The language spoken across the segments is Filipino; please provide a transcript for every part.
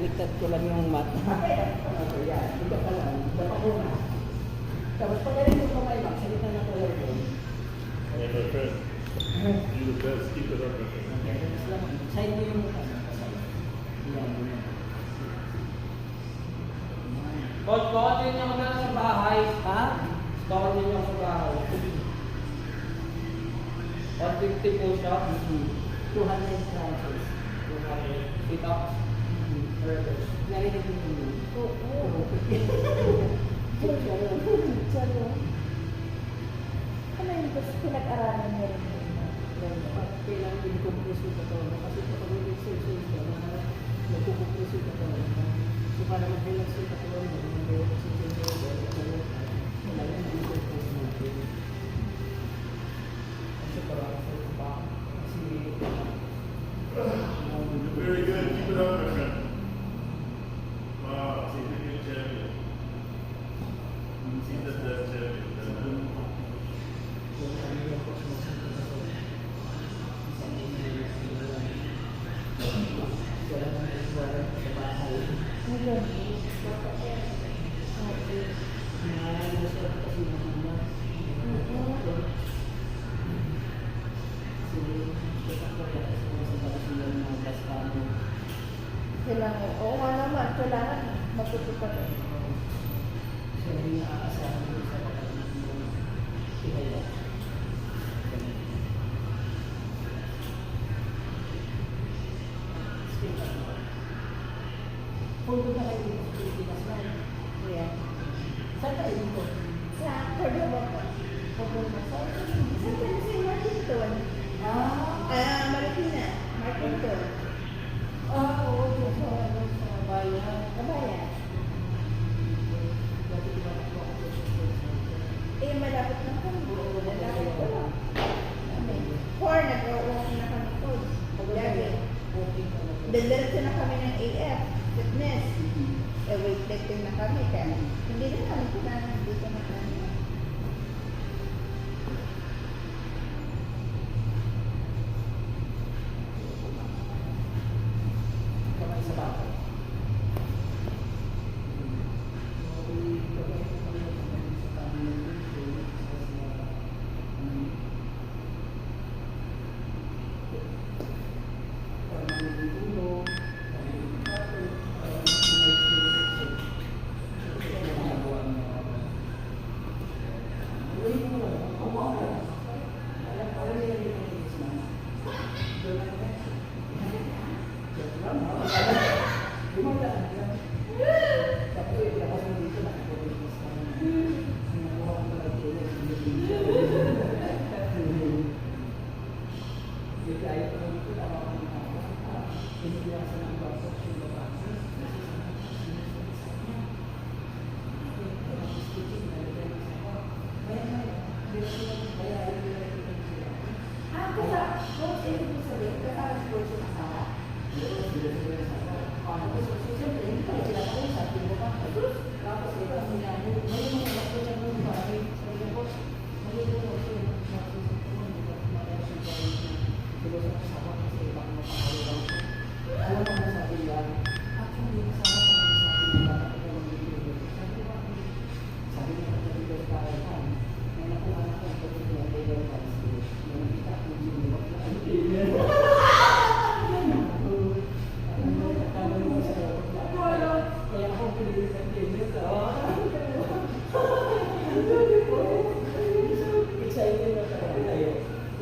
baliktad ko lang yung mata. Okay, yan. Ika ka lang. Ika pa muna. Tapos pag ganun yung kamay lang, salita na ko lang yun. Hey, my friend. You the best. Keep it up, my friend. Okay, tapos lang. Side mo yung mukha. Side. Yan, yan. Bawat din niya magana sa bahay. Ha? Bawat din niya sa bahay. 150 po siya. 200 crunches. 200. Sit up. Reverse. Narinig mo yun. Oo. Ano yung gusto pinag-aralan niyo rin? Kailangan din kompreso ka to. Kasi kapag exercise ka, nagkukompreso ka to. So para mag-relax yung katawan mo, mag-exercise ka to, kailangan din kompreso natin. Kasi parang sa pa. Kasi, Very good. Keep it up, my friend. Wow, he's a good champion. He's the best champion. Kailangan, oo nga naman, kailangan matutupad. siya rin naaasahan ko sa kapatid mo ihaya. Punto na kayo dito sa Pilipinas na. Kuya. Saan kayo dito? Sa Cordova po. Cordova. Sa Martinton. Marikina. Martinton. Oo, dito sa bayan. Kabayan. Dati di ba ako sa Eh, malapit na kami. Malapit ko lang. Nag-uwak na kami po. Lagi. Diretso na kami ng AF. Fitness. Weightlifting na kami. Kaya hindi na kami kailangan dito na kami. kamay sa bata.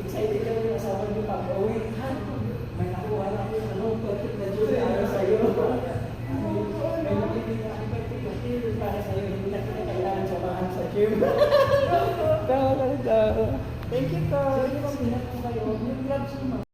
Excited kami yung asawa niyo pag-uwi. May nakuha na ako yung perfect na jury para sa'yo. May nakikita ako perfect na jury para sa'yo. Hindi na kita kailangan samahan sa gym. Thank you, Coach. Sige, mag-ingat po kayo. Yung gloves mo.